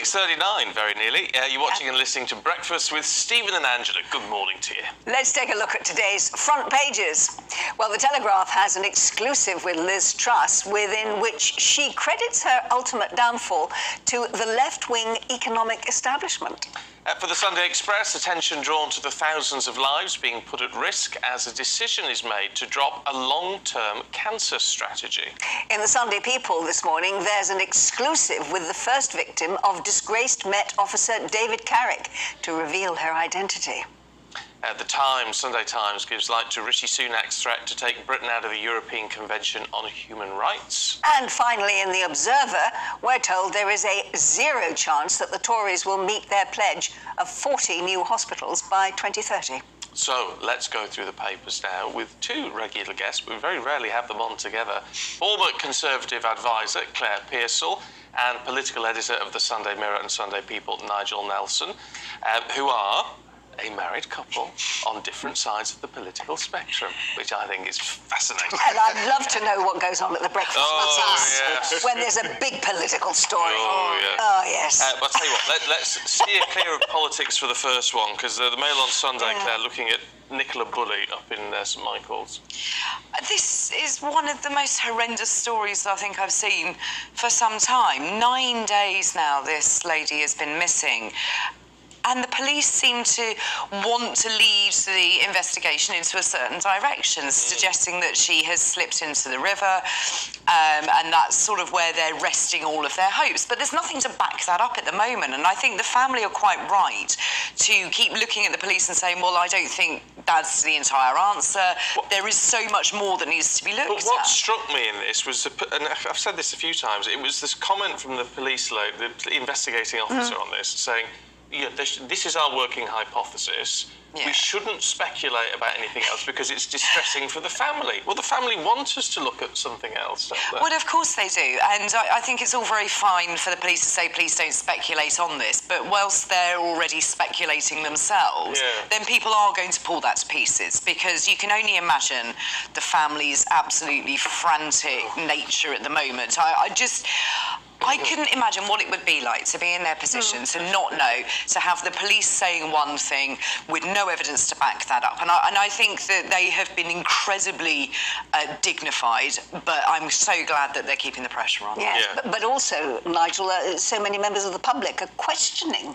6:39, very nearly. You're watching and listening to Breakfast with Stephen and Angela. Good morning to you. Let's take a look at today's front pages. Well, The Telegraph has an exclusive with Liz Truss, within which she credits her ultimate downfall to the left-wing economic establishment. For the Sunday Express, attention drawn to the thousands of lives being put at risk as a decision is made to drop a long-term cancer strategy. In the Sunday People this morning, there's an exclusive with the first victim of disgraced Met officer David Carrick to reveal her identity. The Times, Sunday Times, gives light to Rishi Sunak's threat to take Britain out of the European Convention on Human Rights. And finally, in The Observer, we're told there is a 0 chance that the Tories will meet their pledge of 40 new hospitals by 2030. So let's go through the papers now with two regular guests. We very rarely have them on together. Former Conservative advisor Claire Pearsall and political editor of the Sunday Mirror and Sunday People, Nigel Nelson, who are a married couple on different sides of the political spectrum, which I think is fascinating. And I'd love to know what goes on at the breakfast buffets yes. when there's a big political story. Oh, yes. Oh, yes. I'll tell you what, let's steer clear of politics for the first one, because the Mail on Sunday, Claire, looking at Nicola Bulley up in St Michael's. This is one of the most horrendous stories I think I've seen for some time. 9 days now this lady has been missing. And the police seem to want to lead the investigation into a certain direction, suggesting that she has slipped into the river, and that's sort of where they're resting all of their hopes. But there's nothing to back that up at the moment, and I think the family are quite right to keep looking at the police and saying, well, I don't think that's the entire answer. There is so much more that needs to be looked at. But what struck me in this was, and I've said this a few times, it was this comment from the police, the investigating officer on this, saying, yeah, this is our working hypothesis. Yeah. We shouldn't speculate about anything else because it's distressing for the family. Well, the family want us to look at something else, don't they? Well, of course they do. And I think it's all very fine for the police to say, please don't speculate on this. But whilst they're already speculating themselves, then people are going to pull that to pieces, because you can only imagine the family's absolutely frantic nature at the moment. I couldn't imagine what it would be like to be in their position, to not know, to have the police saying one thing with no evidence to back that up. And I think that they have been incredibly dignified, but I'm so glad that they're keeping the pressure on. Yes, but also, Nigel, so many members of the public are questioning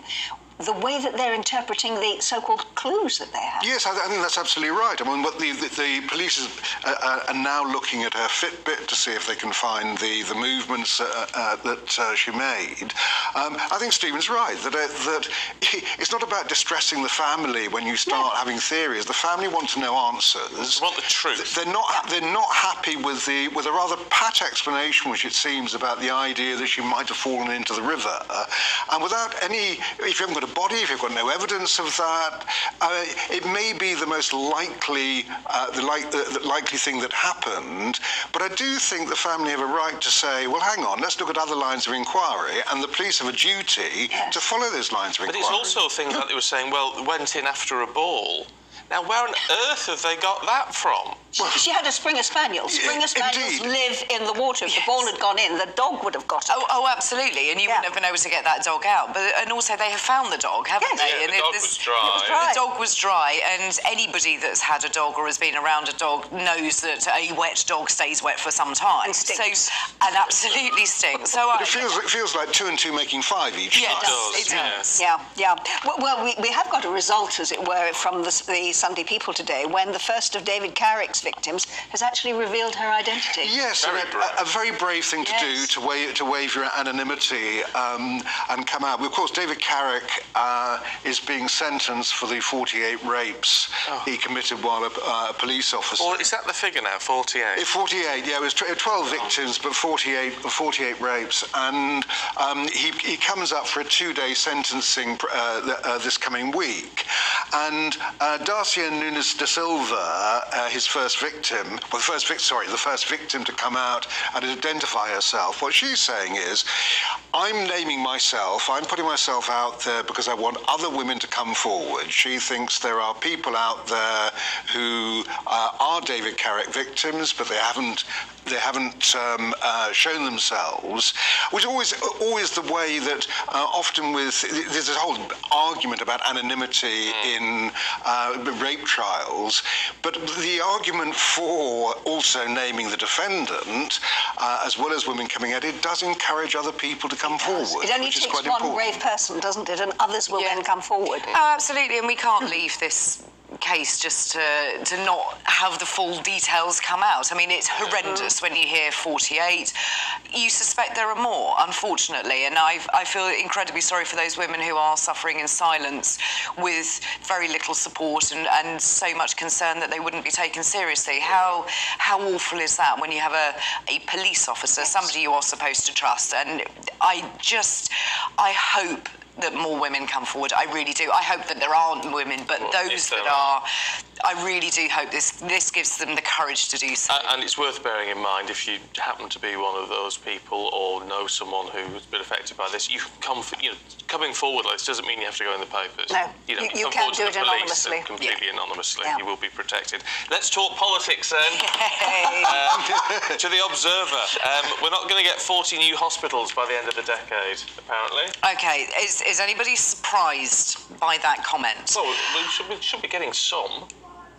the way that they're interpreting the so-called clues that they have. Yes, I think that's absolutely right. I mean, what the police are now looking at her Fitbit to see if they can find the movements that she made. I think Stephen's right, that it's not about distressing the family when you start having theories. The family want to know answers. They want the truth. They're not happy with a rather pat explanation, which it seems, about the idea that she might have fallen into the river. And without any, if you haven't got a body, if you've got no evidence of that, it may be the most likely, the likely thing that happened. But I do think the family have a right to say, well, hang on, let's look at other lines of inquiry, and the police have a duty to follow those lines of inquiry. But it's also things like they were saying, well, went in after a ball. Now, where on earth have they got that from? She had a Springer Spaniel. Springer Spaniels live in the water. If the ball had gone in, the dog would have got it. Oh, absolutely. And you wouldn't have been able to get that dog out. And also, they have found the dog, haven't they? Yeah, and the dog was dry. The dog was dry, and anybody that's had a dog or has been around a dog knows that a wet dog stays wet for some time. And stinks. And absolutely stinks. So but it feels like 2 and 2 making 5 each time. It does. Yeah. Well, we have got a result, as it were, from the Sunday People today, when the first of David Carrick's victims has actually revealed her identity. Yes, a very brave thing to do, to waive your anonymity and come out. Of course, David Carrick is being sentenced for the 48 rapes he committed while a police officer. Well, is that the figure now, 48? 48, yeah. It was 12 victims, but 48 rapes. And he comes up for a 2-day sentencing this coming week. And Darcia Nunes da Silva, his first victim, the first victim to come out and identify herself, what she's saying is, I'm naming myself, I'm putting myself out there because I want other women to come forward. She thinks there are people out there who are David Carrick victims, but they haven't shown themselves, which is always the way that often there's a whole argument about anonymity in rape trials, but the argument for also naming the defendant, as well as women coming out, it does encourage other people to come forward. It only takes one brave person, doesn't it? And others will then come forward. Absolutely, and we can't leave this case just to not have the full details come out. I mean, it's horrendous when you hear 48. You suspect there are more, unfortunately, and I feel incredibly sorry for those women who are suffering in silence with very little support and so much concern that they wouldn't be taken seriously. How awful is that when you have a police officer, somebody you are supposed to trust? And I hope that more women come forward. I really do. I hope that there aren't women, but those that are, I really do hope this gives them the courage to do so. And it's worth bearing in mind, if you happen to be one of those people or know someone who's been affected by this, you can coming forward like this doesn't mean you have to go in the papers. No, you can do it anonymously. Completely anonymously. You will be protected. Let's talk politics then. To the Observer. We're not going to get 40 new hospitals by the end of the decade, apparently. Okay, is anybody surprised by that comment? Well, we should be getting some.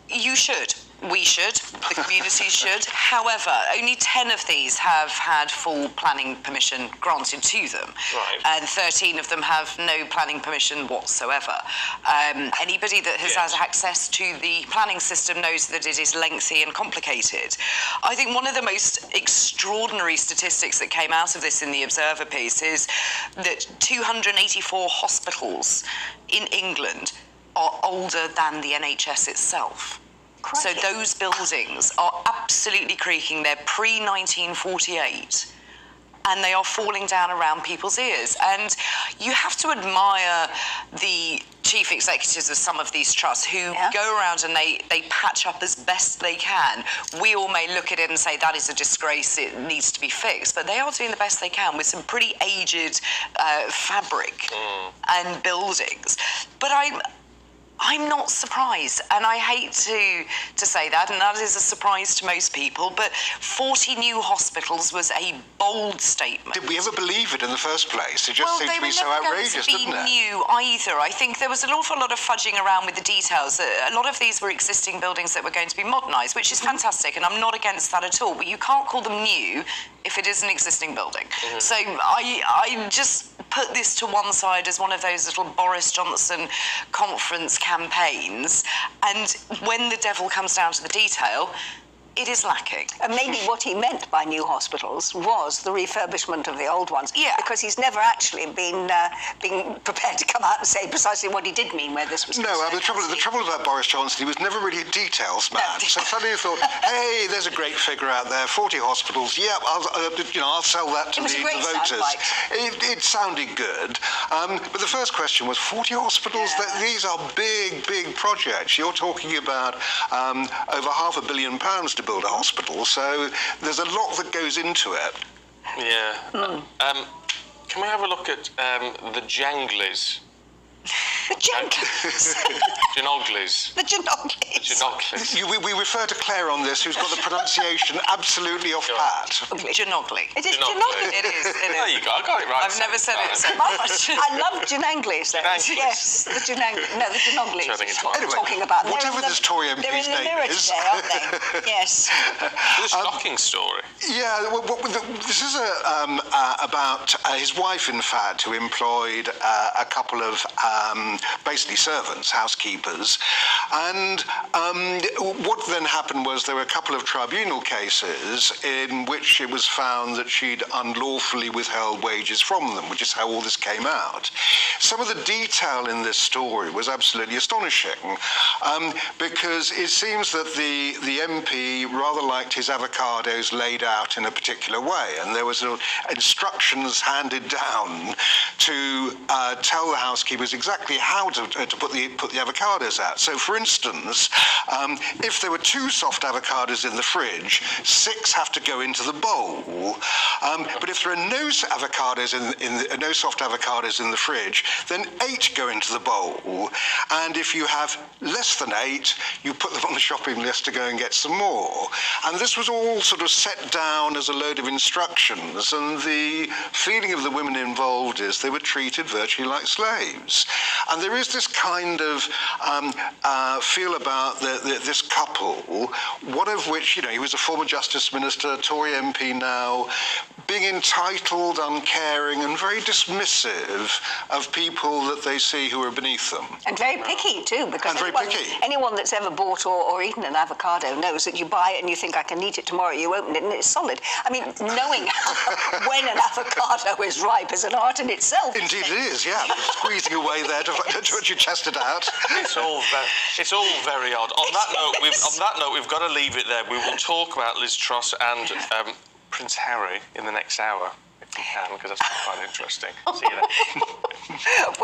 You should. We should. The community should. However, only 10 of these have had full planning permission granted to them. Right. And 13 of them have no planning permission whatsoever. Anybody that has had access to the planning system knows that it is lengthy and complicated. I think one of the most extraordinary statistics that came out of this in the Observer piece is that 284 hospitals in England are older than the NHS itself. Crikey. So those buildings are absolutely creaking. They're pre-1948. And they are falling down around people's ears. And you have to admire the chief executives of some of these trusts who go around and they patch up as best they can. We all may look at it and say that is a disgrace, it needs to be fixed, but they are doing the best they can with some pretty aged fabric and buildings. But I'm not surprised, and I hate to say that, and that is a surprise to most people, but 40 new hospitals was a bold statement. Did we ever believe it in the first place? It just seemed to be so outrageous, didn't it? Well, they were never going to be new either. I think there was an awful lot of fudging around with the details. A lot of these were existing buildings that were going to be modernised, which is fantastic, and I'm not against that at all, but you can't call them new if it is an existing building. So I just put this to one side as one of those little Boris Johnson conference campaigns, and when the devil comes down to the detail, it is lacking. And maybe what he meant by new hospitals was the refurbishment of the old ones. Yeah. Because he's never actually been prepared to come out and say precisely what he did mean where this was No, the trouble about Boris Johnson, he was never really a details man. No. So suddenly you thought, hey, there's a great figure out there, 40 hospitals. Yeah, I'll sell that to the voters. It sounded good. But the first question was 40 hospitals. These are big projects. You're talking about over £500 million to build a hospital, so there's a lot that goes into it. Yeah. Can we have a look at the Jangleys? The Janglies. Genoglies. The Genoglies. Genoglies. We refer to Claire on this, who's got the pronunciation absolutely off pat. Genogly. It is Genogly. It is. There you go. I got it right. I've never said it so much. I love Genanglis. Yes, the Genanglis. No, the Genoglis. Anyway, talking about. Whatever this Tory MP's they're in the mirror today, aren't they? Yes. It's a shocking story. Yeah, this is about his wife, in fact, who employed a couple of basically servants, housekeepers, and what then happened was there were a couple of tribunal cases in which it was found that she'd unlawfully withheld wages from them, which is how all this came out. Some of the detail in this story was absolutely astonishing, because it seems that the MP rather liked his avocados laid out in a particular way, and there was instructions handed down to tell the housekeepers exactly how to put put the avocados out. So, for instance, if there were 2 soft avocados in the fridge, 6 have to go into the bowl. But if there are no avocados no soft avocados in the fridge, then 8 go into the bowl. And if you have less than 8, you put them on the shopping list to go and get some more. And this was all sort of set down as a load of instructions, and the feeling of the women involved is they were treated virtually like slaves. And there is this kind of feel about this couple, one of which, he was a former Justice Minister, Tory MP now, being entitled, uncaring, and very dismissive of people that they see who are beneath them. And very picky too, because picky. Anyone that's ever bought or eaten an avocado knows that you buy it and you think, I can eat it tomorrow, you open it and it's solid. I mean, knowing when an avocado is ripe is an art in itself. Indeed it is, yeah. Squeezing away there to you test it out. It's all very odd. On that note, we've got to leave it there. We will talk about Liz Truss and Prince Harry in the next hour, if we can, because that's quite interesting. See you then.